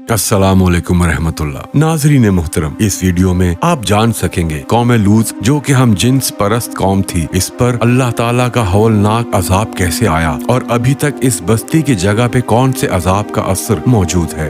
अस्सलामुअलैकुम रहमतुल्लाह। नाज़रीन मुहतरम, इस वीडियो में आप जान सकेंगे कौम लूत जो कि हम जिन्स परस्त कौम थी, इस पर अल्लाह ताला का हौलनाक अजाब कैसे आया और अभी तक इस बस्ती की जगह पे कौन से अजाब का असर मौजूद है।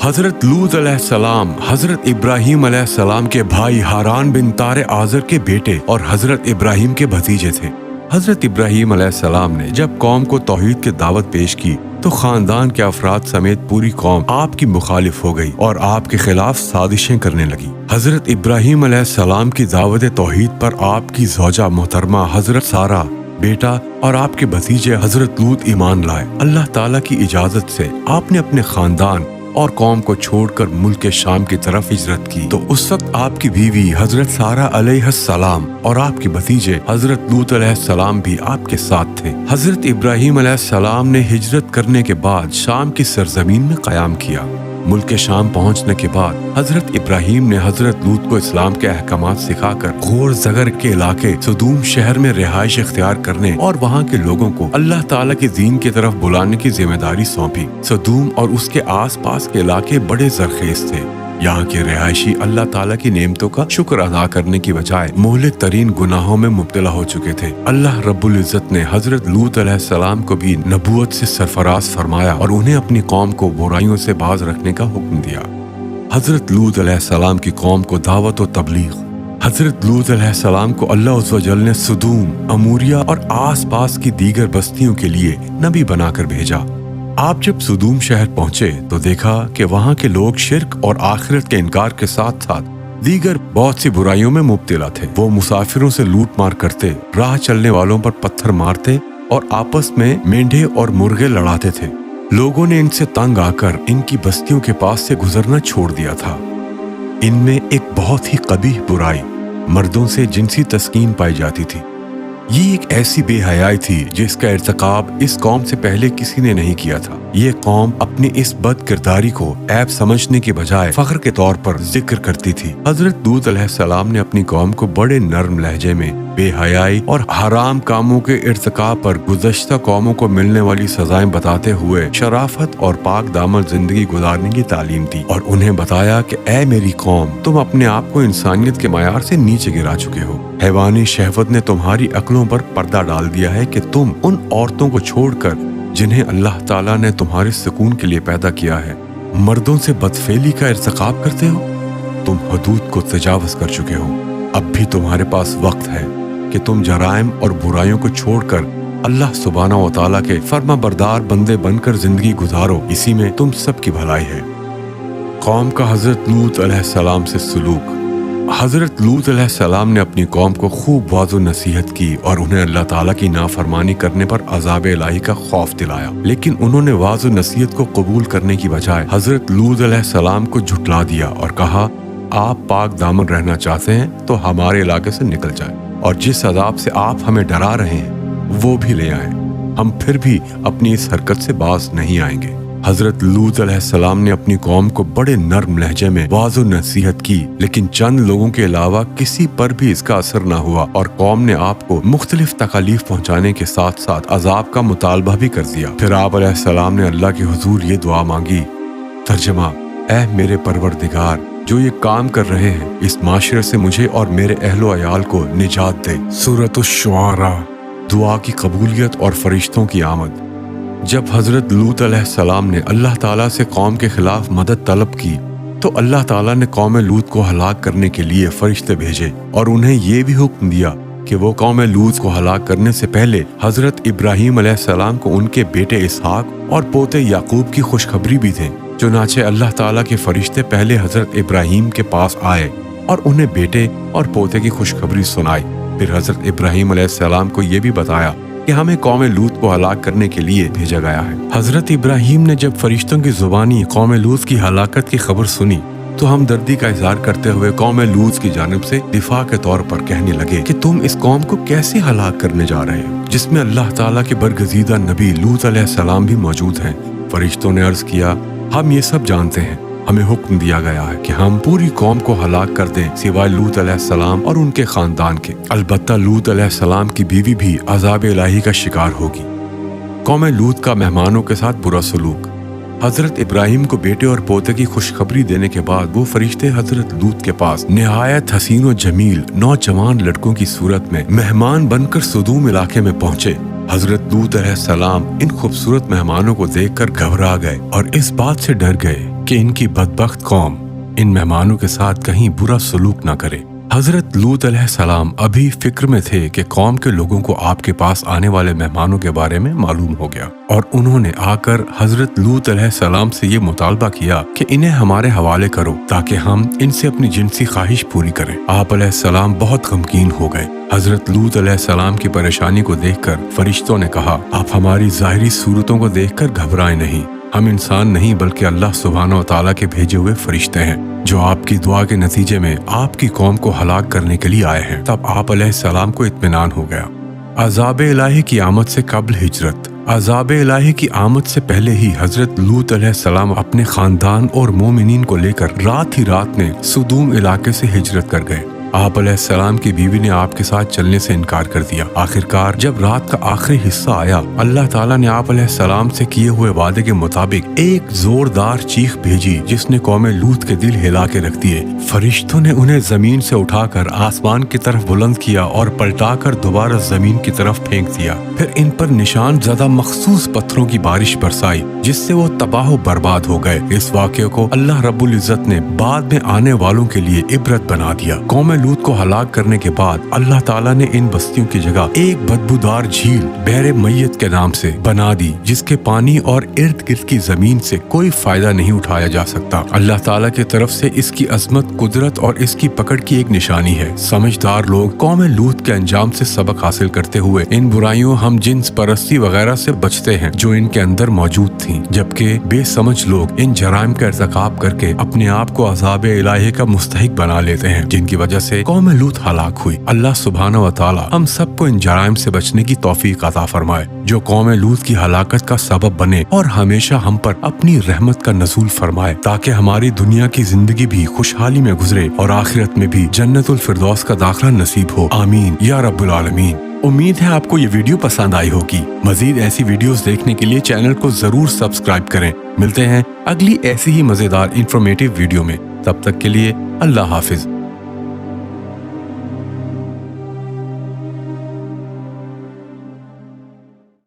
हजरत लूत अलैहिस्सलाम हजरत इब्राहीम अलैहिस्सलाम के भाई हारान बिन तारे आज़र के बेटे और हजरत इब्राहीम के भतीजे थे। हजरत इब्राहीम अलैहिस्सलाम ने जब कौम को तौहीद की दावत पेश की तो खानदान के अफराद समेत पूरी कौम आपकी मुखालिफ हो गई और आपके खिलाफ साजिशें करने लगी। हजरत इब्राहीम अलैहिस्सलाम की दावत तौहीद पर आपकी ज़ौजा मोहतरमा हजरत सारा, बेटा और आपके भतीजे हजरत लूत ईमान लाए। अल्लाह ताला की इजाजत से आपने अपने खानदान और कौम को छोड़कर मुल्क शाम की तरफ हिजरत की। तो उस वक्त आपकी बीवी हजरत सारा अलैहिस्सलाम और आपके भतीजे हजरत लूत अलैहिस्सलाम भी आपके साथ थे। हजरत इब्राहीम अलैहिस्सलाम ने हिजरत करने के बाद शाम की सरजमीन में कयाम किया। मुल्क शाम पहुंचने के बाद हजरत इब्राहीम ने हजरत लूत को इस्लाम के अहकामात सिखाकर गोर ज़गर के इलाके सदूम शहर में रिहाइश इख्तियार करने और वहाँ के लोगों को अल्लाह ताला के दीन की तरफ बुलाने की जिम्मेदारी सौंपी। सदूम और उसके आस पास के इलाके बड़े जरखेज थे। यहाँ के रिहायशी अल्लाह ताला की नेमतों का शुक्र अदा करने की बजाय मोहलिक तरीन गुनाहों में मुब्तला हो चुके थे। अल्लाह रब्बुल इज्जत ने हजरत लूत अलैहिस्सलाम को भी नबूवत से सरफराज फरमाया और उन्हें अपनी कौम को बुराइयों से बाज रखने का हुक्म दिया। हजरत लूत अलैहिस्सलाम की कौम को दावत और तबलीग। हजरत लूत अलैहिस्सलाम को अल्लाह उज़्ज़ व जल ने सदूम, अमूरिया और आस पास की दीगर बस्तियों के लिए नबी बनाकर भेजा। आप जब सदूम शहर पहुंचे तो देखा कि वहाँ के लोग शिर्क और आखिरत के इनकार के साथ साथ दीगर बहुत सी बुराइयों में मुब्तला थे। वो मुसाफिरों से लूट मार करते, राह चलने वालों पर पत्थर मारते और आपस में मेंढे और मुर्गे लड़ाते थे। लोगों ने इनसे तंग आकर इनकी बस्तियों के पास से गुजरना छोड़ दिया था। इनमें एक बहुत ही कबीह बुराई मर्दों से जिनसी तस्कीन पाई जाती थी। ये एक ऐसी बेहयाई थी जिसका इर्तिकाब इस कौम से पहले किसी ने नहीं किया था। ये कौम अपनी इस बद किरदारी को ऐब समझने के बजाय फख्र के तौर पर जिक्र करती थी। हजरत लूत अलैहिस्सलाम ने अपनी कौम को बड़े नर्म लहजे में बेहयाई और हराम कामों के इर्तिकाब पर गुज़श्ता कौमों को मिलने वाली सजाएं बताते हुए शराफत और पाक दामन जिंदगी गुजारने की तालीम दी और उन्हें बताया कि ऐ मेरी कौम, तुम अपने आप को इंसानियत के मयार से नीचे गिरा चुके हो। हैवानी शहवत ने तुम्हारी अक्लों पर पर्दा डाल दिया है कि तुम उन औरतों को छोड़कर जिन्हें अल्लाह ताला ने तुम्हारे सुकून के लिए पैदा किया है, मर्दों से बदफेली का इर्तिकाब करते हो। तुम हदूद को तजावज कर चुके हो। अब भी तुम्हारे पास वक्त है कि तुम जराइम और बुराइयों को छोड़कर अल्लाह सुब्हानहू व तआला के फर्मा बरदार बंदे बनकर जिंदगी गुजारो। इसी में तुम सबकी भलाई है। कौम का हजरत लूत अलैहिस्सलाम से सलूक। हजरत लूत अलैहिस्सलाम ने अपनी कौम को खूब वाज़ो नसीहत की और उन्हें अल्लाह ताला की नाफरमानी करने पर अज़ाब इलाही का खौफ दिलाया, लेकिन उन्होंने वाज़ो नसीहत को कबूल करने की बजाय हजरत लूत अलैहिस्सलाम को झुटला दिया और कहा, आप पाक दामन रहना चाहते हैं तो हमारे इलाके से निकल जाए और जिस अजाब से आप हमें डरा रहे हैं वो भी ले आए। हम फिर भी अपनी इस हरकत से बाज नहीं आएंगे। हजरत लूत अलैहिस्सलाम ने अपनी कौम को बड़े नर्म लहजे में वाज़ो नसीहत की, लेकिन चंद लोगों के अलावा किसी पर भी इसका असर न हुआ और कौम ने आपको मुख्तलिफ तकालीफ पहुंचाने के साथ साथ अजाब का मुतालबा भी कर दिया। फिर आप अलैहिस्सलाम ने अल्लाह के हुजूर ये दुआ मांगी। तर्जमा, ऐ मेरे परवरदिगार, जो ये काम कर रहे हैं इस माशरे से मुझे और मेरे अहलो अयाल को निजात दे। सूरत अश-शुआरा। दुआ की कबूलियत और फरिश्तों की आमद। जब हजरत लूत अलैहिस्सलाम ने अल्लाह ताला से कौम के खिलाफ मदद तलब की तो अल्लाह ताला ने कौम लूत को हलाक करने के लिए फरिश्ते भेजे और उन्हें ये भी हुक्म दिया कि वो कौम लूत को हलाक करने से पहले हजरत इब्राहीम अलैहिस्सलाम को उनके बेटे इसहाक और पोते याकूब की खुशखबरी भी दें। चुनाचे अल्लाह ताला के फरिश्ते पहले हजरत इब्राहीम के पास आए और उन्हें बेटे और पोते की खुशखबरी सुनाई। फिर हजरत इब्राहीम अलैहिस्सलाम को ये भी बताया कि हमें कौम लूत को हलाक करने के लिए भेजा गया है। हजरत इब्राहीम ने जब फरिश्तों की जुबानी कौम लूत की हलाकत की खबर सुनी तो हमदर्दी का इजहार करते हुए कौम लूत की जानिब से दिफा के तौर पर कहने लगे कि तुम इस कौम को कैसे हलाक करने जा रहे हो जिसमें अल्लाह ताला के बरगजीदा नबी लूत अलैहिस्सलाम भी मौजूद हैं। फरिश्तों ने अर्ज किया, हम ये सब जानते हैं, हमें हुक्म दिया गया है कि हम पूरी कौम को हलाक कर दें सिवाय लूत अलैहिस्सलाम और उनके खानदान के। अलबत्ता लूत अलैहिस्सलाम की बीवी भी अज़ाब इलाही का शिकार होगी। कौम लूत का मेहमानों के साथ बुरा सलूक। हजरत इब्राहिम को बेटे और पोते की खुशखबरी देने के बाद वो फरिश्ते हजरत लूत के पास निहायत हसीन और जमील नौजवान लड़कों की सूरत में मेहमान बनकर सदूम इलाके में पहुंचे। हजरत लूत अलैहिस्सलाम इन खूबसूरत मेहमानों को देखकर घबरा गए और इस बात से डर गए कि इनकी बदबख्त कौम इन मेहमानों के साथ कहीं बुरा सलूक न करे। हजरत लूत अलैहिस्सलाम अभी फिक्र में थे कि कौम के लोगों को आपके पास आने वाले मेहमानों के बारे में मालूम हो गया और उन्होंने आकर हजरत लूत अलैहिस्सलाम से ये मुतालबा किया कि इन्हें हमारे हवाले करो ताकि हम इनसे अपनी जिनसी ख्वाहिश पूरी करें। आप अलैहिस्सलाम बहुत गमगीन हो गए। हजरत लूत अलैहिस्सलाम की परेशानी को देखकर फरिश्तों ने कहा, आप हमारी ज़ाहिरी सूरतों को देखकर घबराएं नहीं, हम इंसान नहीं बल्कि अल्लाह सुब्हानहू व तआला के भेजे हुए फरिश्ते हैं जो आपकी दुआ के नतीजे में आपकी कौम को हलाक करने के लिए आए हैं। तब आप अलैहिस्सलाम को इत्मीनान हो गया। अज़ाब इलाही की आमद से कब्ल हिजरत। अज़ाब इलाही की आमद से पहले ही हजरत लूत अलैहिस्सलाम अपने खानदान और मोमिनीन को लेकर रात ही रात में सदूम इलाके से हिजरत कर गए। आप अलैहिस्सलाम की बीवी ने आपके साथ चलने से इनकार कर दिया। आखिरकार जब रात का आखिरी हिस्सा आया, अल्लाह ताला ने आप अलैहिस्सलाम से किए हुए वादे के मुताबिक एक जोरदार चीख भेजी जिसने कौम लूत के दिल हिला के रख दिए। फरिश्तों ने उन्हें जमीन से उठाकर आसमान की तरफ बुलंद किया और पलटाकर दोबारा जमीन की तरफ फेंक दिया। फिर इन पर निशान ज़्यादा मखसूस पत्थरों की बारिश बरसाई जिससे वो तबाह बर्बाद हो गए। इस वाक़े को अल्लाह रब्बुल इज़्ज़त ने बाद में आने वालों के लिए इबरत बना दिया। कौम लूत को हलाक करने के बाद अल्लाह ताला ने इन बस्तियों की जगह एक बदबूदार झील बहरे मैयत के नाम से बना दी जिसके पानी और इर्द गिर्द की जमीन से कोई फायदा नहीं उठाया जा सकता। अल्लाह ताला की तरफ से इसकी अजमत, कुदरत और इसकी पकड़ की एक निशानी है। समझदार लोग कौम लूत के अंजाम से सबक हासिल करते हुए इन बुराइयों, हम जिन्स परस्ती वगैरह से बचते हैं जो इनके अंदर मौजूद थीं, जबकि बेसमझ लोग इन जराइम का इर्तिकाब करके अपने आप को अज़ाब इलाही का मुस्तहिक बना लेते हैं जिनकी वजह से कौम लूत हलाक हुई। अल्लाह सुब्हानहू व तआला हम सबको इन जराइम से बचने की तौफीक अता फरमाए जो कौम लूत की हलाकत का सबब बने और हमेशा हम पर अपनी रहमत का नज़ूल फरमाए ताकि हमारी दुनिया की जिंदगी भी खुशहाली में गुजरे और आखिरत में भी जन्नतुल फिरदौस का दाखिला नसीब हो। आमीन या रब्बुल आलमीन। उम्मीद है आपको ये वीडियो पसंद आई होगी। मजीद ऐसी वीडियोस देखने के लिए चैनल को जरूर सब्सक्राइब करें। मिलते हैं अगली ऐसी ही मजेदार इंफॉर्मेटिव वीडियो में। तब तक के लिए अल्लाह हाफिज।